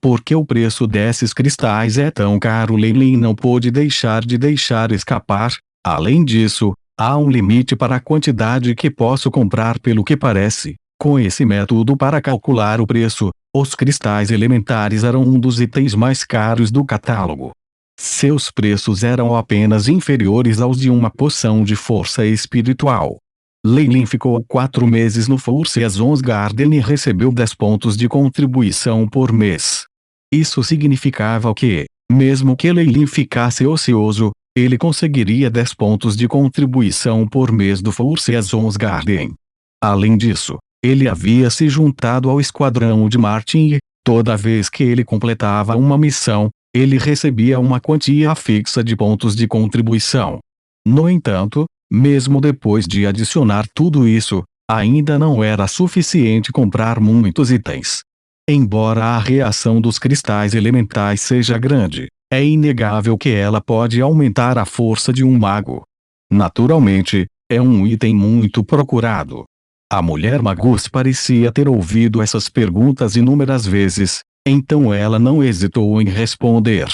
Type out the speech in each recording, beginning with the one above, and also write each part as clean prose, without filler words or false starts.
Por que o preço desses cristais é tão caro? Leilin não pôde deixar escapar. Além disso, há um limite para a quantidade que posso comprar. Pelo que parece, com esse método para calcular o preço, os cristais elementares eram um dos itens mais caros do catálogo. Seus preços eram apenas inferiores aos de uma poção de força espiritual. Leilin ficou 4 meses no Four Seasons Garden e recebeu 10 pontos de contribuição por mês. Isso significava que, mesmo que Leilin ficasse ocioso, ele conseguiria 10 pontos de contribuição por mês do Four Seasons Garden. Além disso, ele havia se juntado ao esquadrão de Martin e, toda vez que ele completava uma missão, ele recebia uma quantia fixa de pontos de contribuição. No entanto, mesmo depois de adicionar tudo isso, ainda não era suficiente comprar muitos itens. Embora a reação dos cristais elementais seja grande, é inegável que ela pode aumentar a força de um mago. Naturalmente, é um item muito procurado. A mulher Magus parecia ter ouvido essas perguntas inúmeras vezes, então ela não hesitou em responder.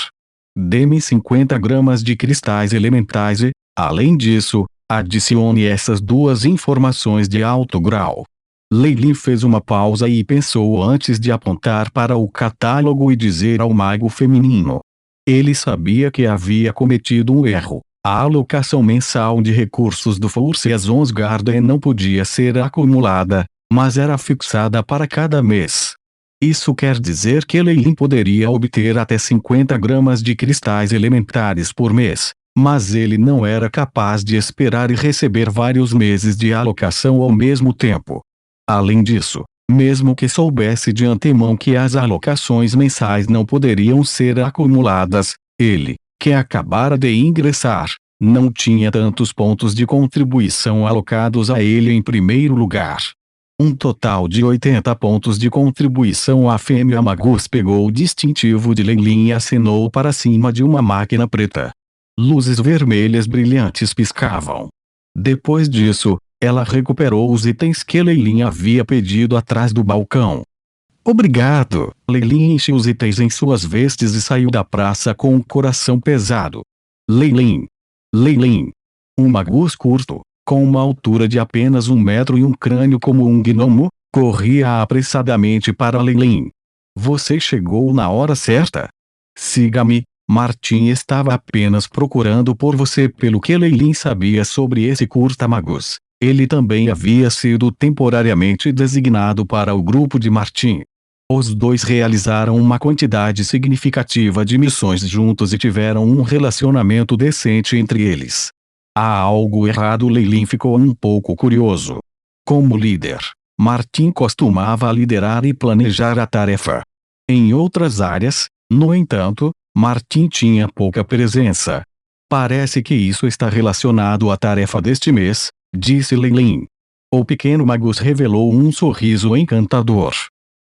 Dê-me 50 gramas de cristais elementais e, além disso, adicione essas 2 informações de alto grau. Leilin fez uma pausa e pensou antes de apontar para o catálogo e dizer ao mago feminino. Ele sabia que havia cometido um erro. A alocação mensal de recursos do Four Seasons Garden não podia ser acumulada, mas era fixada para cada mês. Isso quer dizer que Leilin poderia obter até 50 gramas de cristais elementares por mês, mas ele não era capaz de esperar e receber vários meses de alocação ao mesmo tempo. Além disso, mesmo que soubesse de antemão que as alocações mensais não poderiam ser acumuladas, ele, que acabara de ingressar, não tinha tantos pontos de contribuição alocados a ele em primeiro lugar. Um total de 80 pontos de contribuição. A fêmea Magus pegou o distintivo de Leilin e acenou para cima de uma máquina preta. Luzes vermelhas brilhantes piscavam. Depois disso, ela recuperou os itens que Leilin havia pedido atrás do balcão. Obrigado! Leilin encheu os itens em suas vestes e saiu da praça com o coração pesado. Leilin! Um Magus curto, com uma altura de apenas 1 metro e um crânio como um gnomo, corria apressadamente para Leilin. Você chegou na hora certa. Siga-me. Martin estava apenas procurando por você. Pelo que Leilin sabia sobre esse curta Magus, ele também havia sido temporariamente designado para o grupo de Martin. Os dois realizaram uma quantidade significativa de missões juntos e tiveram um relacionamento decente entre eles. Há algo errado. Leilin ficou um pouco curioso. Como líder, Martin costumava liderar e planejar a tarefa. Em outras áreas, no entanto, Martin tinha pouca presença. Parece que isso está relacionado à tarefa deste mês, disse Leilin. O pequeno Magus revelou um sorriso encantador.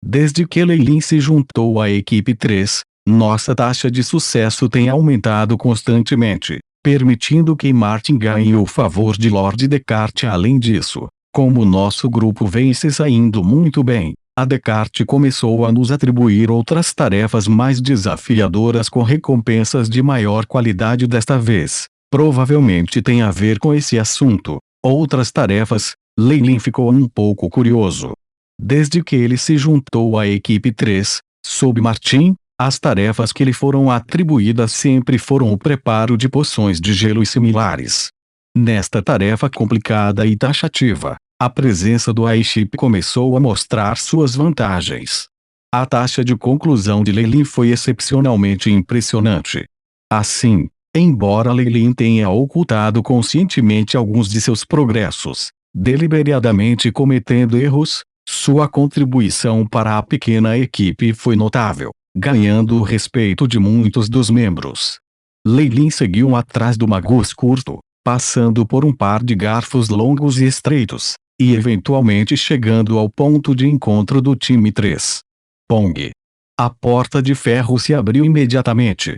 Desde que Leilin se juntou à equipe 3, nossa taxa de sucesso tem aumentado constantemente, permitindo que Martin ganhe o favor de Lord Descartes. Além disso, como nosso grupo vem se saindo muito bem, a Descartes começou a nos atribuir outras tarefas mais desafiadoras com recompensas de maior qualidade. Desta vez, provavelmente tem a ver com esse assunto. Outras tarefas? Leilin ficou um pouco curioso. Desde que ele se juntou à equipe 3, sob Martin, as tarefas que lhe foram atribuídas sempre foram o preparo de poções de gelo e similares. Nesta tarefa complicada e taxativa, a presença do Aiship começou a mostrar suas vantagens. A taxa de conclusão de Leilin foi excepcionalmente impressionante. Assim, embora Leilin tenha ocultado conscientemente alguns de seus progressos, deliberadamente cometendo erros, sua contribuição para a pequena equipe foi notável, ganhando o respeito de muitos dos membros. Leilin seguiu atrás do Magus curto, passando por um par de garfos longos e estreitos, e eventualmente chegando ao ponto de encontro do time 3. Pong! A porta de ferro se abriu imediatamente.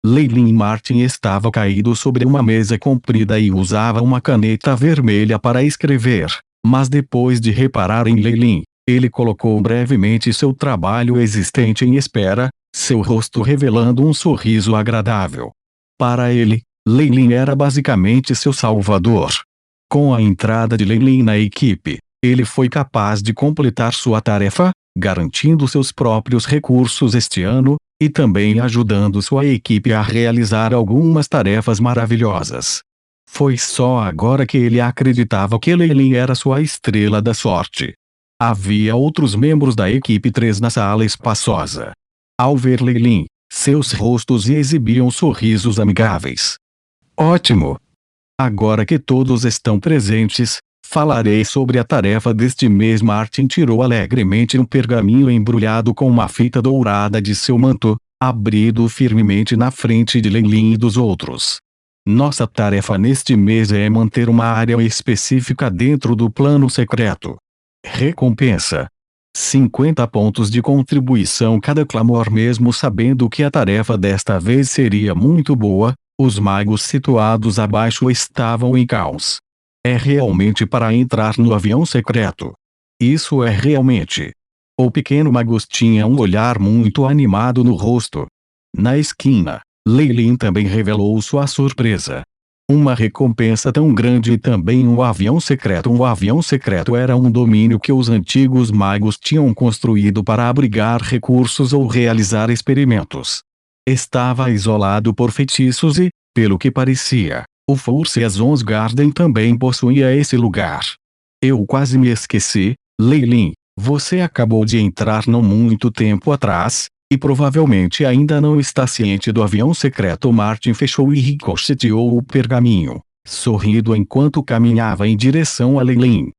Leilin Martin estava caído sobre uma mesa comprida e usava uma caneta vermelha para escrever, mas depois de reparar em Leilin, ele colocou brevemente seu trabalho existente em espera, seu rosto revelando um sorriso agradável. Para ele, Lei Lin era basicamente seu salvador. Com a entrada de Lei Lin na equipe, ele foi capaz de completar sua tarefa, garantindo seus próprios recursos este ano, e também ajudando sua equipe a realizar algumas tarefas maravilhosas. Foi só agora que ele acreditava que Lei Lin era sua estrela da sorte. Havia outros membros da equipe 3 na sala espaçosa. Ao ver Lei Lin, seus rostos exibiam sorrisos amigáveis. Ótimo! Agora que todos estão presentes, falarei sobre a tarefa deste mês. Martin tirou alegremente um pergaminho embrulhado com uma fita dourada de seu manto, abrindo firmemente na frente de Lei Lin e dos outros. Nossa tarefa neste mês é manter uma área específica dentro do plano secreto. Recompensa: 50 pontos de contribuição cada clamor. Mesmo sabendo que a tarefa desta vez seria muito boa, os magos situados abaixo estavam em caos. É realmente para entrar no avião secreto. Isso é realmente. O pequeno magus tinha um olhar muito animado no rosto. Na esquina, Lei Lin também revelou sua surpresa. Uma recompensa tão grande e também um avião secreto. Um avião secreto era um domínio que os antigos magos tinham construído para abrigar recursos ou realizar experimentos. Estava isolado por feitiços e, pelo que parecia, o Force Azons Garden também possuía esse lugar. Eu quase me esqueci, Lei Lin, você acabou de entrar não muito tempo atrás, e provavelmente ainda não está ciente do avião secreto. Martin fechou e ricocheteou o pergaminho, sorrindo enquanto caminhava em direção a Lei Lin.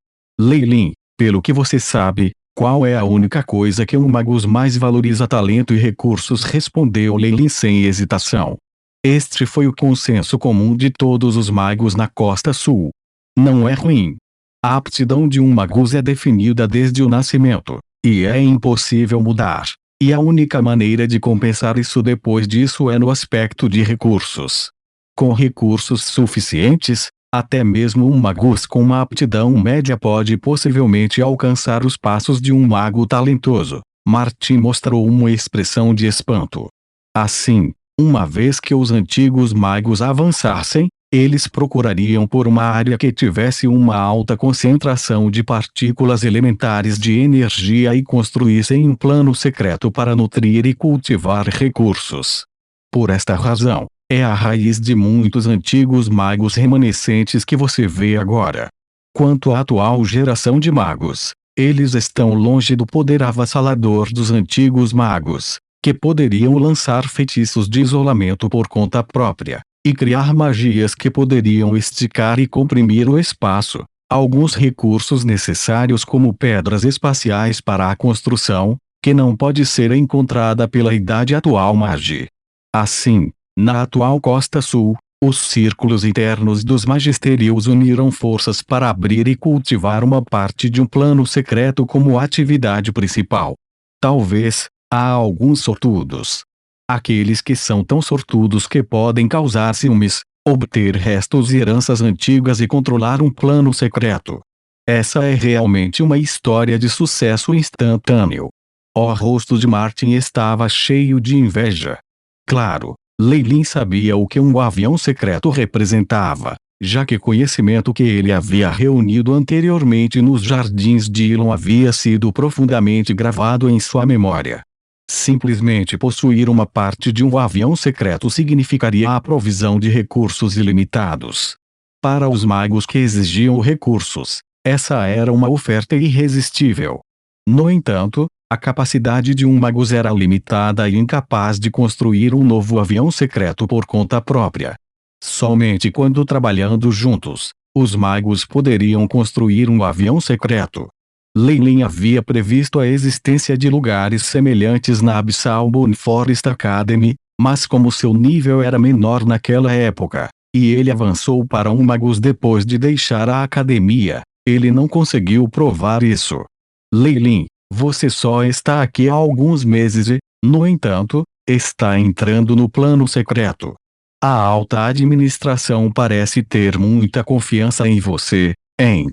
Lei Lin, pelo que você sabe, qual é a única coisa que um magus mais valoriza? Talento e recursos, respondeu Lei Lin sem hesitação. Este foi o consenso comum de todos os magos na Costa Sul. Não é ruim. A aptidão de um magus é definida desde o nascimento, e é impossível mudar. E a única maneira de compensar isso depois disso é no aspecto de recursos. Com recursos suficientes, até mesmo um magus com uma aptidão média pode possivelmente alcançar os passos de um mago talentoso. Martin mostrou uma expressão de espanto. Assim, uma vez que os antigos magos avançassem, eles procurariam por uma área que tivesse uma alta concentração de partículas elementares de energia e construíssem um plano secreto para nutrir e cultivar recursos. Por esta razão, é a raiz de muitos antigos magos remanescentes que você vê agora. Quanto à atual geração de magos, eles estão longe do poder avassalador dos antigos magos, que poderiam lançar feitiços de isolamento por conta própria e criar magias que poderiam esticar e comprimir o espaço. Alguns recursos necessários, como pedras espaciais para a construção, que não pode ser encontrada pela idade atual magi. Assim, na atual Costa Sul, os círculos internos dos magisterios uniram forças para abrir e cultivar uma parte de um plano secreto como atividade principal. Talvez, há alguns sortudos. Aqueles que são tão sortudos que podem causar ciúmes, obter restos e heranças antigas e controlar um plano secreto. Essa é realmente uma história de sucesso instantâneo. O rosto de Martin estava cheio de inveja. Claro, Lei Lin sabia o que um avião secreto representava, já que o conhecimento que ele havia reunido anteriormente nos jardins de Ilon havia sido profundamente gravado em sua memória. Simplesmente possuir uma parte de um avião secreto significaria a provisão de recursos ilimitados. Para os magos que exigiam recursos, essa era uma oferta irresistível. No entanto, a capacidade de um magus era limitada e incapaz de construir um novo avião secreto por conta própria. Somente quando trabalhando juntos, os magos poderiam construir um avião secreto. Lei Lin havia previsto a existência de lugares semelhantes na Abyssal Moon Forest Academy, mas como seu nível era menor naquela época, e ele avançou para um magus depois de deixar a academia, ele não conseguiu provar isso. Lei Lin, você só está aqui há alguns meses e, no entanto, está entrando no plano secreto. A alta administração parece ter muita confiança em você, hein?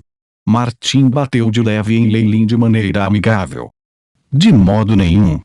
Martin bateu de leve em Lei Lin de maneira amigável. De modo nenhum.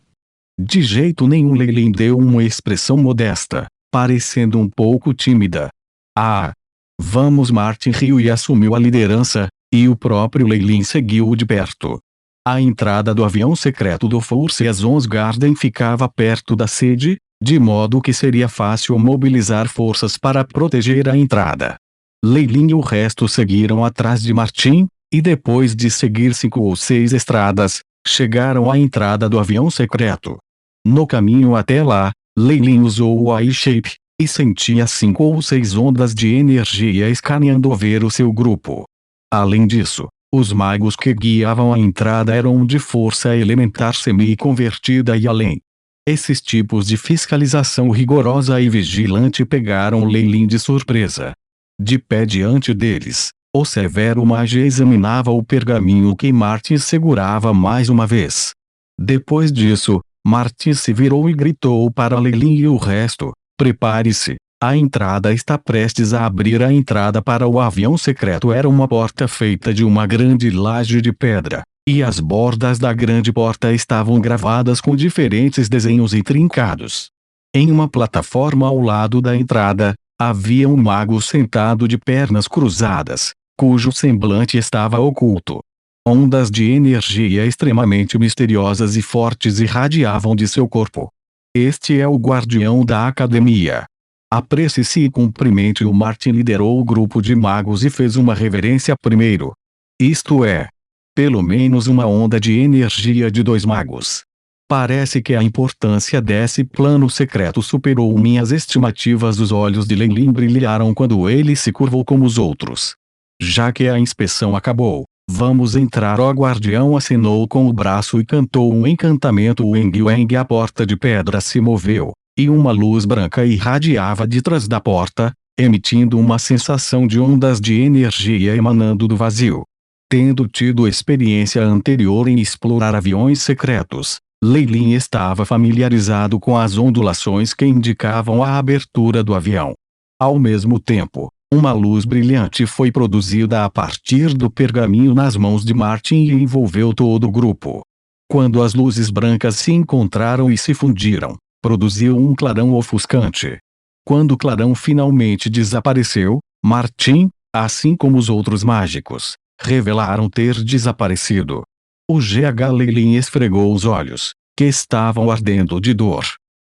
De jeito nenhum. Leilin deu uma expressão modesta, parecendo um pouco tímida. Ah! Vamos. Martin riu e assumiu a liderança, e o próprio Leilin seguiu-o de perto. A entrada do avião secreto do Force Azonsgarden ficava perto da sede, de modo que seria fácil mobilizar forças para proteger a entrada. Leilin e o resto seguiram atrás de Martin, e depois de seguir 5 ou 6 estradas, chegaram à entrada do avião secreto. No caminho até lá, Leilin usou o I-Shape, e sentia 5 ou 6 ondas de energia escaneando o seu grupo. Além disso, os magos que guiavam a entrada eram de força elementar semi-convertida e além. Esses tipos de fiscalização rigorosa e vigilante pegaram Leilin de surpresa. De pé diante deles, o severo mage examinava o pergaminho que Martin segurava mais uma vez. Depois disso, Martin se virou e gritou para Leilin e o resto: prepare-se, a entrada está prestes a abrir. A entrada para o avião secreto era uma porta feita de uma grande laje de pedra, e as bordas da grande porta estavam gravadas com diferentes desenhos intrincados. Em uma plataforma ao lado da entrada, havia um mago sentado de pernas cruzadas, cujo semblante estava oculto. Ondas de energia extremamente misteriosas e fortes irradiavam de seu corpo. Este é o guardião da academia. Apresse-se e cumprimente. O Martin liderou o grupo de magos e fez uma reverência primeiro. Isto é, pelo menos uma onda de energia de 2 magos. Parece que a importância desse plano secreto superou minhas estimativas. Os olhos de Leilin brilharam quando ele se curvou como os outros. Já que a inspeção acabou, vamos entrar. O guardião acenou com o braço e cantou um encantamento. Weng Weng. A porta de pedra se moveu, e uma luz branca irradiava de trás da porta, emitindo uma sensação de ondas de energia emanando do vazio. Tendo tido experiência anterior em explorar aviões secretos, Leilin estava familiarizado com as ondulações que indicavam a abertura do avião. Ao mesmo tempo, uma luz brilhante foi produzida a partir do pergaminho nas mãos de Martin e envolveu todo o grupo. Quando as luzes brancas se encontraram e se fundiram, produziu um clarão ofuscante. Quando o clarão finalmente desapareceu, Martin, assim como os outros mágicos, revelaram ter desaparecido. O G.H. Leilin esfregou os olhos, que estavam ardendo de dor.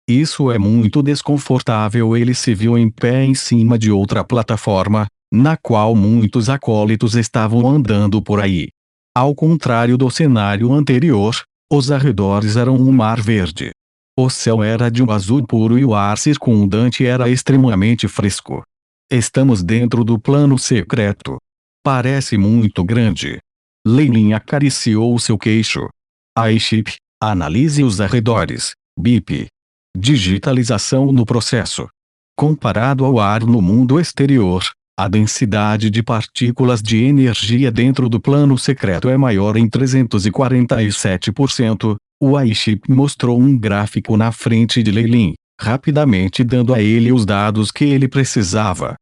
Isso é muito desconfortável. Ele se viu em pé em cima de outra plataforma, na qual muitos acólitos estavam andando por aí. Ao contrário do cenário anterior, os arredores eram um mar verde. O céu era de um azul puro e o ar circundante era extremamente fresco. Estamos dentro do plano secreto. Parece muito grande. Leilin acariciou seu queixo. I-Shape, analise os arredores, BIP. Digitalização no processo. Comparado ao ar no mundo exterior, a densidade de partículas de energia dentro do plano secreto é maior em 347%. O I-Shape mostrou um gráfico na frente de Leilin, rapidamente dando a ele os dados que ele precisava.